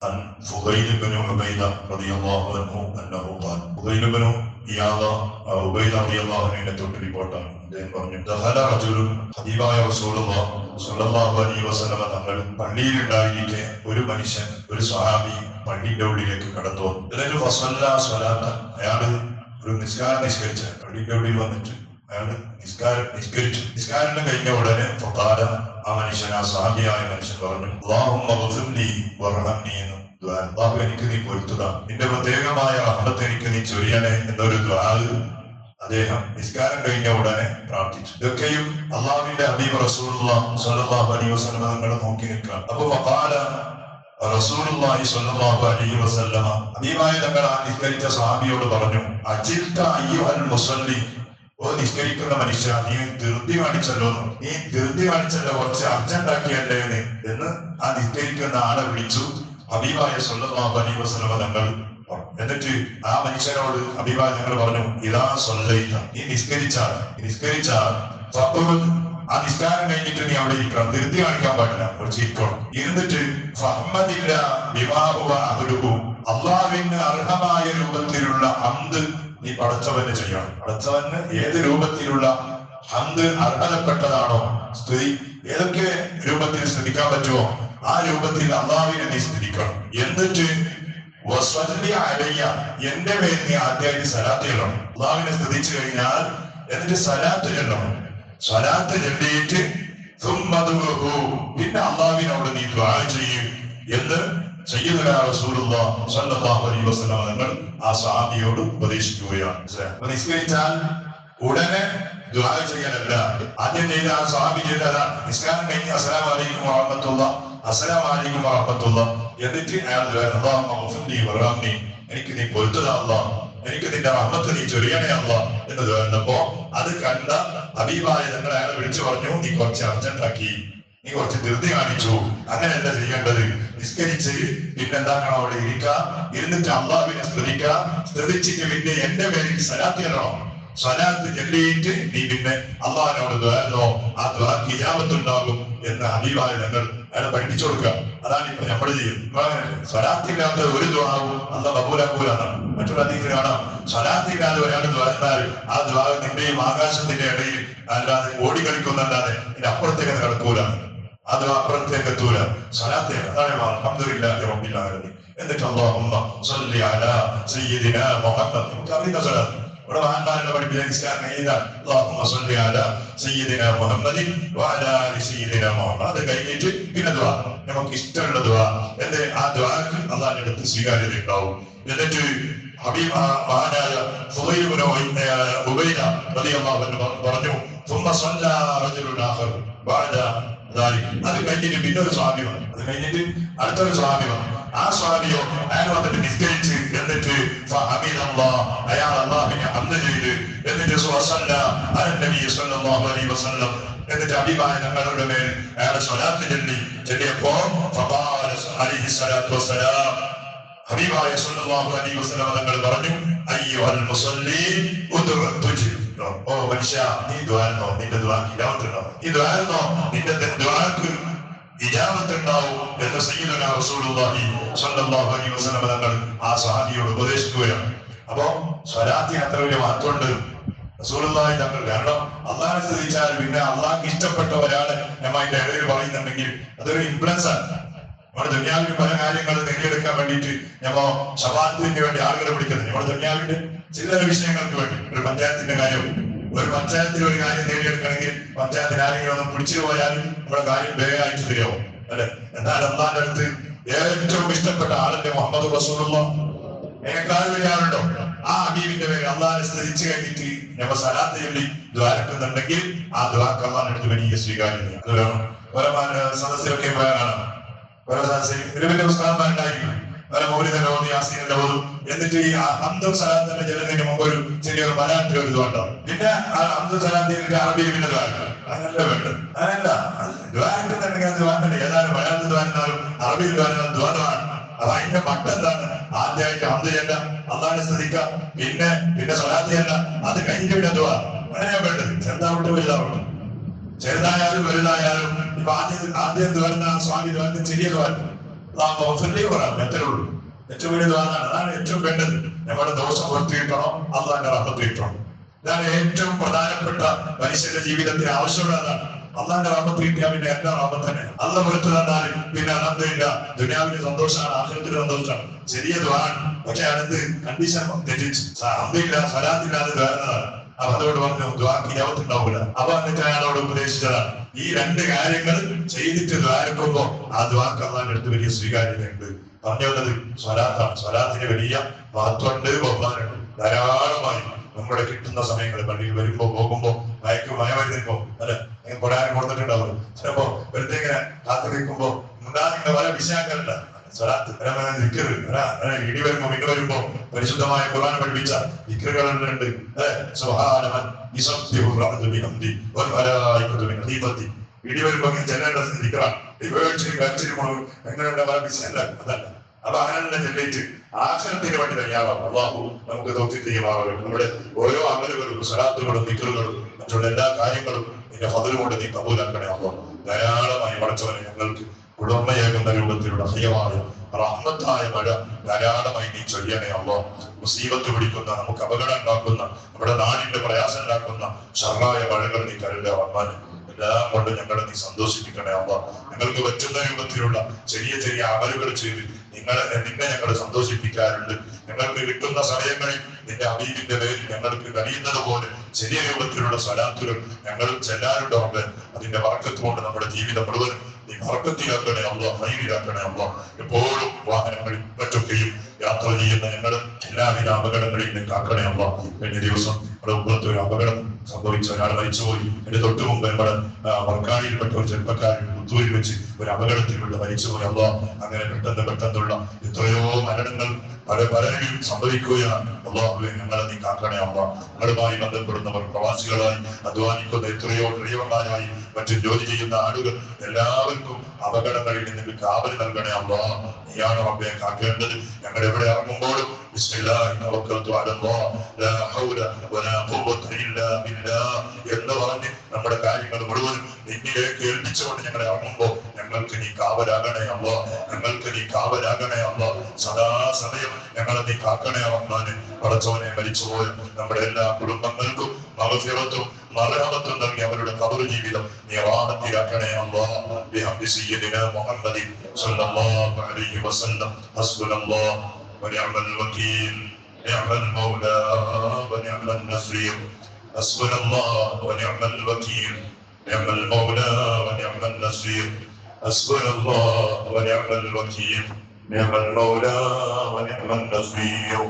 عن فضيل بن عبيدة رضي الله عنه أنه قال فضيل بن ഇയാള് ഉബൈദ റളിയല്ലാഹു അൻഹുവിനെ തൊട്ട് റിപ്പോർട്ടാണ്. അദ്ദേഹം പറഞ്ഞു, ദഖല റജുലുൻ ഹബീബായ റസൂലുള്ളാഹി സ്വല്ലല്ലാഹു അലൈഹി വസല്ലമ തങ്ങൾ പള്ളിയിലുണ്ടായിരിക്കെ ഒരു മനുഷ്യൻ, ഒരു സ്വഹാബി പള്ളിയുടെ ഉള്ളിലേക്ക് കടന്നു വന്നു. എന്നിട്ട് ഫസല്ല സ്വലാത്ത, അയാള് ഒരു നിസ്കാരം നിസ്കരിച്ച പള്ളിയുടെ ഉള്ളിൽ വന്നിട്ട് അയാള് നിസ്കരിച്ചു. നിസ്കാരം കഴിഞ്ഞ ഉടനെ ഫഖാല, ആ മനുഷ്യൻ, ആ സ്വഹാബിയായ മനുഷ്യൻ പറഞ്ഞു, അല്ലാഹുമ്മ ഗ്ഫിർലി വർഹംനി എന്ന്. അല്ലാഹു എനിക്ക് നീ പൊരുത്തുക, നിന്റെ പ്രത്യേകമായ റഹ്മത്ത് എനിക്ക് നീ ചൊരിയണേ എന്നൊരു ദുആ അദ്ദേഹം നിസ്കാരം കഴിഞ്ഞ ഉടനെ പ്രാർത്ഥിച്ചു. ഇതൊക്കെയും അല്ലാഹുവിന്റെ ഹബീബ് റസൂലുള്ളാഹി സ്വല്ലല്ലാഹു അലൈഹി വസല്ലം തങ്ങൾ നോക്കി നിൽക്കുകയാണ്. അപ്പൊ ഫഖാല റസൂലുള്ളാഹി സ്വല്ലല്ലാഹു അലൈഹി വസല്ലം, ഹബീബായ തങ്ങൾ ആ നിസ്കരിച്ച സ്വഹാബിയോട് പറഞ്ഞു, അജിൽത അയ്യുഹൽ മുസല്ലി, ഓ നിസ്കരിക്കുന്ന മനുഷ്യ, നീ ധൃതി കാണിച്ചല്ലോ, നീ ധൃതി കാണിച്ചല്ലോ, കുറച്ച് അർജന്റ് ആക്കിയല്ലേ എന്ന് ആ നിസ്കരിക്കുന്ന ആളെ വിളിച്ചു ഹബീബായ സ്വല്ലല്ലാഹു അലൈഹി വസല്ലം തങ്ങൾ. എന്നിട്ട് ആ മനുഷ്യനോട് ഹബീബായ തങ്ങൾ പറഞ്ഞു, ഇദാ സ്വല്ലൈത, നീ നിസ്കരിച്ചാൽ ആ നിസ്കാരം കഴിഞ്ഞിട്ട് നീ അവിടെ ഇരിക്കണം, ധൃതി കാണിക്കാൻ പാടില്ല, കുറച്ച് ഇരിക്കണം. ഇരുന്നിട്ട് ഫഹ്മദില്ല ബിമാ ഹുവ അഹ്ലുഹു, അല്ലാഹുവിന് അർഹമായ രൂപത്തിലുള്ള ഹംദ് നീ പടച്ചവന് ചെയ്യണം. പടച്ചവന് ഏത് രൂപത്തിലുള്ള ഹംദ് അർഹതപ്പെട്ടതാണോ, സ്തുതി ഏതൊക്കെ രൂപത്തിൽ സ്തുതിക്കാൻ പറ്റുമോ ആ രൂപത്തിൽ അല്ലാഹുവിനെ നീ സ്തുതിക്കണം. എന്നിട്ട് വസ്വല്ലി അലയ്യ, എന്റെ മേൽ നീ ആദ്യമായിട്ട് സലാത്ത് ചൊല്ലണം. അല്ലാഹുവിനെ സ്തുതിച്ചു കഴിഞ്ഞാൽ എന്നിട്ട് സലാത്ത് ചൊല്ലണം. സലാത്ത് ചൊല്ലിയിട്ട് പിന്നെ അല്ലാഹുവിനോട് നീ ദുആ ചെയ്യും എന്ന് സയ്യിദുനാ റസൂലുള്ളാഹി സ്വല്ലല്ലാഹു അലൈഹി വസല്ലം തങ്ങൾ ആ സ്വഹാബിയോട് ഉപദേശിക്കുകയാണ്. നിസ്കരിച്ചാൽ ഉടനെ ദുആ ചെയ്യാനല്ല, ആദ്യം ചെയ്ത ആ സ്വഹാബി ചെയ്തതാ, നിസ്കാരം കഴിഞ്ഞ് അസ്സലാമു അലൈക്കും വറഹ്മത്തുള്ളാഹി, അസ്സലാമു അലൈക്കും വറഹ്മത്തുള്ളാഹി, എന്നിട്ട് അയാൾ അല്ലാഹുമ്മ ഗ്ഫിർലി വർഹംനി, എനിക്ക് നീ പൊരുത്തുക അല്ലാഹ്, എനിക്ക് നിന്റെ റഹ്മത്ത് നീ ചൊരിയണേ അല്ലാഹ് എന്ന് പറഞ്ഞപ്പോ അത് കണ്ട ഹബീബായ തങ്ങൾ അയാളെ വിളിച്ചു പറഞ്ഞു, നീ കുറച്ച് അർജന്റ് ആക്കി, നീ കുറച്ച് ധൃതി കാണിച്ചു, അങ്ങനെയല്ല ചെയ്യേണ്ടത്. നിസ്കരിച്ച് പിന്നെന്താക്കണം, അവിടെ ഇരിക്കുക, ഇരുന്നിട്ട് അല്ലാഹുവിനെ സ്തുതിക്കുക, സ്തുതിച്ചിട്ട് പിന്നെ എന്റെ പേരിൽ സലാത്ത് ചൊല്ലണം. സലാത്ത് ചൊല്ലിയിട്ട് നീ പിന്നെ അല്ലാഹുവിനോട് ദുആ, ആ ദുആക്ക് ഇജാബത്തുണ്ടാകും എന്ന് ഹബീബായ തങ്ങൾ അയാളെ പഠിപ്പിച്ചു കൊടുക്കുക. അതാണ് ഇപ്പൊ നമ്മൾ ചെയ്യുന്നത്. സ്വലാത്തില്ലാത്ത ഒരു ദുആവും അല്ലാഹു കബൂലാക്കൂലാണ്. മറ്റുള്ള ഹദീസിൽ കാണാം, സ്വലാത്തില്ലാതെ ഒരാൾ ദുആ, ആ ദുആ നിന്റെയും ആകാശത്തിന്റെ ഇടയിൽ അല്ലാതെ ഓടി കളിക്കുന്നല്ലാതെ ഇതിന്റെ അപ്പുറത്തേക്ക് കിടക്കൂല, അത് അപ്പുറത്തേക്ക് എത്തൂല. സ്വലാത്ത് അതാണ് അൽഹംദുലില്ലാഹി റബ്ബിൽ ആലമീൻ. എന്നിട്ട് അല്ലാഹുമ്മ സ്വല്ലി അലാ സയ്യിദിനാ മുഹമ്മദ്, നമുക്ക് അറിയുന്ന സ്വലാത്ത് ഇവിടെ മഹാന്മാരുടെ പഠിപ്പിച്ച നിസ്കാരം കഴിഞ്ഞാൽ അല്ലാഹുമ്മ സ്വല്ലി അലാ സയ്യിദിനാ മുഹമ്മദിൻ വഅലാ ആലി സയ്യിദിനാ മുഹമ്മദ്, അത് കഴിഞ്ഞിട്ട് പിന്നെ ദുആ, നമുക്ക് ഇഷ്ടമുള്ള ദുആ എന്റെ ആ ദുആക്ക് അല്ലാഹുവിന്റെ അടുത്ത് സ്വീകാര്യത ഉണ്ടാവും. എന്നിട്ട് ഹബീബ് മഹാനായ ഫുളൈൽ ഇബ്നു ഉബൈദ റളിയല്ലാഹു അൻഹു പറഞ്ഞു, ثم صلى رجل آخر بعد ذلك, അത് കഴിഞ്ഞിട്ട് പിന്നെ ഒരു സ്വഹാബി വന്നു, അത് കഴിഞ്ഞിട്ട് അടുത്തൊരു സ്വഹാബി വന്നു. ആ സ്വഹാബിയോ അയാൾ വന്നിട്ട് നിസ്കരിച്ച് എന്നിട്ട് അയാൾ അല്ലാഹുവിനെ ഹംദ് ചെയ്ത് എന്നിട്ട് എന്നിട്ട് ഹബീബായ തങ്ങളുടെ മേൽ അയാളെ സ്വലാത്ത് ചൊല്ലിയപ്പോ ഹബീബായ സ്വല്ലല്ലാഹു അലൈഹി വസല്ലം തങ്ങൾ പറഞ്ഞു, അയ്യുഹൽ മുസല്ലി ഓ മനുഷ്യ, നീ ദുആനോ, നിന്റെ ദുആക്ക് ഇജാബത്തുണ്ടാവും, നീ ദുആനോ, നിന്റെ ദുആക്ക് ഇജാബത്തുണ്ടാവും എന്ന് സയ്യിദുനാ റസൂലുള്ളാഹി സ്വല്ലല്ലാഹു അലൈഹി വസല്ലം തങ്ങൾ ആ സ്വഹാബിയോട് ഉപദേശിക്കുകയാണ്. അപ്പൊ സ്വലാത്തിന് അത്ര വലിയ മഹത്വമുണ്ട് റസൂലുള്ളാഹി തങ്ങൾ. കാരണം അള്ളാഹിനെ സ്തുതിച്ചാൽ പിന്നെ അള്ളാഹ്ക്ക് ഇഷ്ടപ്പെട്ട ഒരാളെ നമ്മൾ അതിന്റെ ഇടയിൽ പറയുന്നുണ്ടെങ്കിൽ അതൊരു ഇൻഫ്ലുവൻസ് ആണ്. നമ്മുടെ ദുനിയാവിന് പല കാര്യങ്ങൾ നേടിയെടുക്കാൻ വേണ്ടിയിട്ട് നമ്മൾ ശഫാഅത്തിന് വേണ്ടി ആളുകളെ വിളിക്കുന്നത്, നമ്മുടെ ദുനിയാവിന്റെ ചില വിഷയങ്ങൾക്ക് വേണ്ടി. ഒരു പഞ്ചായത്തിന്റെ കാര്യം, ഒരു പഞ്ചായത്തിൽ ഒരു കാര്യം നേടിയെടുക്കണമെങ്കിൽ പഞ്ചായത്തിൽ ആരെങ്കിലും ഒന്ന് പിടിച്ചു പോയാലും നമ്മുടെ കാര്യം വേഗമായിട്ട് ശരിയാവും അല്ലെ. എന്നാൽ അള്ളാന്റെ അടുത്ത് ഏറ്റവും ഇഷ്ടപ്പെട്ട ആളല്ലേ മുഹമ്മദ് റസൂലുള്ളാഹി. അതിനേക്കാൾ വലിയ ആളുണ്ടോ? ആ ഹബീബിന്റെ പേര് അള്ളാഹിനെ സ്തുതിച്ചു കഴിഞ്ഞിട്ട് നമ്മൾ സലാത്ത് ചൊല്ലി ദ്വാരക്കുന്നുണ്ടെങ്കിൽ ആ ദ്വാക്ക് അള്ളാഹിന്റെ അടുത്ത് വലിയ സ്വീകാര്യത. അത് വേണം. പല സദസ്സിലൊക്കെ കാണാം, പല സദസ്സിൽ വലിയ ഉസ്താദന്മാരുണ്ടായിരിക്കും, പല മൗലിദന്റെ ഓതി യാസീനിന്റെ ഓതും. എന്നിട്ട് ഈ ഹംദും സലാത്തിന്റെ ചെല്ലുന്നതിന് മുമ്പ് ഒരു ചെറിയൊരു മലയാളത്തിൽ ഒരു ദ്വാണ്ടാവും. പിന്നെ ആ ഹംദും സലാത്തിന്റെ അറബിയിൽ പിന്നെ ദ്വാരം അങ്ങനല്ല വേണ്ടത്. അങ്ങനല്ല, ദ്വാരക്കുന്നുണ്ടെങ്കിൽ അത് ദ്വാരല്ല. ഏതായാലും മലയാളത്തിൽ ദ്വാരുന്നാലും അറബിയിൽ ദ്വാരുന്നാലും ദ്വാരമാണ്. അപ്പൊ അതിന്റെ മട്ടെന്താണ്? ആദ്യമായിട്ട് ഹംദ് ചെല്ലാം, അള്ളാഹിനെ സ്തുതിക്കാം, പിന്നെ സ്വലാത്ത് ചെല്ലാം, അത് കഴിഞ്ഞിട്ട് പിന്നെ ദുആ. അങ്ങനെയാ വേണ്ടത്. ചെറുതാവട്ടെ വലുതാവട്ടെ, ചെറുതായാലും വലുതായാലും. ഇപ്പൊ ആദ്യം ദ്വാരുന്ന സ്വാമി ദ്വാരത്തിന് ചെറിയ ദ്വാരം അത്രേ ഉള്ളൂ. ഏറ്റവും വലിയ ദ്വാരാണ്. അതാണ് ഏറ്റവും വേണ്ടത്. നമ്മുടെ ദോഷം പുറത്തിയിട്ടണോ അള്ളാന്റെ റഹ്മത്ത് കിട്ടണം. ഇതാണ് ഏറ്റവും പ്രധാനപ്പെട്ട മനുഷ്യന്റെ ജീവിതത്തിൽ ആവശ്യമുള്ള അതാണ്. അള്ളാന്റെ റഹ്മത്ത് കിട്ടിയാൽ പിന്നെ എല്ലാ റഹ്മത്ത് തന്നെ. അള്ള പുറത്തു തന്നാൽ പിന്നെ അനന്തമില്ല. ദുനിയാവിന് സന്തോഷമാണ്, ആഖിറത്തിന് സന്തോഷമാണ്. ചെറിയ ദ്വാരാണ്. പക്ഷെ അനന്ത് കണ്ടീഷൻ തെറ്റിച്ച് അമ്പില്ല സ്വലാത്തില്ലാതെ ദ്വാരതാണ്. അപ്പൊ അതോട് പറഞ്ഞു ദ്വാക്ക് യാവത്തുണ്ടാവൂല. അപ്പൊ എന്നിട്ട് അയാളോട് ഉപദേശിച്ചതാണ് ഈ രണ്ട് കാര്യങ്ങൾ ചെയ്തിട്ട് ദ്വാരക്കുമ്പോ ആ ദ്വാക്ക് അള്ളാന്റെ അടുത്ത് വലിയ സ്വീകാര്യതയുണ്ട്. പറഞ്ഞു വന്നത് സ്വലാത്താണ്. സ്വലാത്തിന് വലിയ മഹത്വമുണ്ട്, ബഹുമാനമുണ്ട്. ധാരാളമായി നമ്മുടെ കിട്ടുന്ന സമയങ്ങളിൽ പള്ളിയിൽ വരുമ്പോ പോകുമ്പോ മയമരുന്നിപ്പോ അല്ലെ കൊടാനും കൊടുത്തിട്ടുണ്ടാവും. ചിലപ്പോ വെറുതെ ഇങ്ങനെ കാത്തിരിക്കുമ്പോ ഉണ്ടാകുന്ന പല വിഷയങ്ങളില്ല. സ്വലാത്ത് ഇടി വരുമ്പോ ഇടി വരുമ്പോ പരിശുദ്ധമായ ഖുർആൻ പഠിപ്പിച്ച ദിക്റുകളുണ്ട്. ഇടി വരുമ്പോ ചെല്ലേണ്ട ദിക്റാണ്. എങ്ങനെയുള്ള പല വിഷയമല്ല അതല്ല. അപ്പൊ അങ്ങനെ ചെല്ലിട്ട് ആഖിറത്തിന് വേണ്ടി തയ്യാറാവും. അല്ലാഹു നമുക്ക് തൗഫീഖ് ചെയ്യുമാറാകട്ടെ. നമ്മുടെ ഓരോ അമലുകളും സ്വലാത്തുകളും ദിക്റുകളും മറ്റുള്ള എല്ലാ കാര്യങ്ങളും നിന്റെ ഫദ്ൽ കൊണ്ട് നീ കബൂലാക്കണേ അല്ലാഹ്. ധാരാളമായി പടച്ചവനെ ഞങ്ങൾക്ക് കുളിർമയേകുന്ന രൂപത്തിലുള്ള ഹയ്യമായ റഹ്മത്തായ മഴ ധാരാളമായി നീ ചൊല്ലണേ അല്ലാഹ്. മുസീബത്ത് പിടിക്കുന്ന, നമുക്ക് അപകടം ഉണ്ടാക്കുന്ന, നമ്മുടെ നാടിന്റെ പ്രയാസം ഉണ്ടാക്കുന്ന ഷർറായ മഴകൾ നീ കരുതേ റഹ്മാനെ. എല്ലാം കൊണ്ട് ഞങ്ങളെ നീ സന്തോഷിപ്പിക്കണേ അല്ലാഹ്. ഞങ്ങൾക്ക് പറ്റുന്ന രൂപത്തിലുള്ള ചെറിയ ചെറിയ അമലുകൾ ചെയ്ത് നിന്നെ ഞങ്ങൾ സന്തോഷിപ്പിക്കാറുണ്ട്. ഞങ്ങൾക്ക് കിട്ടുന്ന സമയങ്ങളിൽ നിന്റെ ഹബീബിന്റെ പേരിൽ ഞങ്ങൾക്ക് കഴിയുന്നത് പോലെ ചെറിയ രൂപത്തിലുള്ള സ്വലാത്തുകൾ ഞങ്ങൾ ചെല്ലാറുണ്ട്. റബ്ബേ, അതിന്റെ ബർക്കത്ത് കൊണ്ട് നമ്മുടെ ജീവിതം മുഴുവൻ നീ ബർക്കത്തിലാക്കണേ അല്ലാഹ്, ഹൈറിലാക്കണേ അല്ലാഹ്. എപ്പോഴും വാഹനങ്ങളിൽ മറ്റൊക്കെയും യാത്ര ചെയ്യുന്ന ഞങ്ങൾ എല്ലാവിധ അപകടങ്ങളിൽ നിന്ന് കാക്കണേ അല്ലാഹ്. കഴിഞ്ഞ ദിവസം നമ്മുടെ മുമ്പത്തെ ഒരു അപകടം സംഭവിച്ച ഒരാൾ മരിച്ചുപോയി. എന്റെ തൊട്ടു മുമ്പ് നമ്മുടെ വർക്കാടിയിൽപ്പെട്ട ഒരു ചെറുപ്പക്കാരൻ പുത്തൂരിൽ വെച്ച് ഒരു അപകടത്തിൽപ്പെട്ട് മരിച്ചുപോയി. അല്ലാഹ്, അങ്ങനെ പെട്ടെന്നുള്ള എത്രയോ മരണങ്ങൾ പലരും സംഭവിക്കുകയാണ്. അല്ലാഹുവേ, ഞങ്ങളെ നീ കാക്കണേ അല്ലാഹ്. ഞങ്ങളുമായി ബന്ധപ്പെടുന്നവർ, പ്രവാസികളായി അധ്വാനിക്കുന്ന എത്രയോ ഡ്രൈവർമാരായി മറ്റും ജോലി ചെയ്യുന്ന ആളുകൾ എല്ലാവർക്കും അപകടങ്ങളിൽ നിന്ന് കാവൽ നൽകണേ അല്ലാഹ്. നീയാണ് റബ്ബേ കാക്കേണ്ടത്. ഞങ്ങൾ എവിടെ ഇറങ്ങുമ്പോഴും ബിസ്മില്ലാഹി തവക്കൽതു അലല്ലാഹ് ലാ ഹൗല വലാ ഖുവത ഇല്ലാ ബില്ലാഹ് എന്ന് പറഞ്ഞ് നമ്മുടെ കാര്യങ്ങൾ മുഴുവൻ നിന്നിലേക്ക് ഏൽപ്പിച്ചുകൊണ്ട് ഞങ്ങൾ ഇറങ്ങുമ്പോൾ ഞങ്ങൾക്ക് നീ കാവലാകണേ അല്ലാഹ്. ഞങ്ങൾക്ക് നീ കാവലാകണേ അല്ലാഹ്. സദാസമയം ഞങ്ങളെ നീ കാക്കണേ റഹ്മാനെ. പടച്ചവനെ, മരിച്ചുപോയ നമ്മുടെ എല്ലാ കുടുംബങ്ങൾക്കും മഗ്ഫിറത്തും മർഹമത്തും നൽകി അവരുടെ ഖബർ ജീവിതം നീ റാഹത്തിലാക്കണേ അല്ലാഹ്. ബിഹഖി സയ്യിദിനാ മുഹമ്മദി സ്വല്ലല്ലാഹു അലൈഹി വസല്ലം. ഹസ്ബുനല്ലാഹ് വനിഅമൽ വകീൽ, നിഅമൽ മൗലാ വനിഅമൻ നസീർ. ഹസ്ബുനല്ലാഹ് വനിഅമൽ വകീൽ, നിഅമൽ മൗലാ വനിഅമൻ നസീർ. ഹസ്ബുനല്ലാഹ് വനിഅമൽ വകീൽ, നിഅമൽ മൗലാ വനിഅമൻ നസീർ.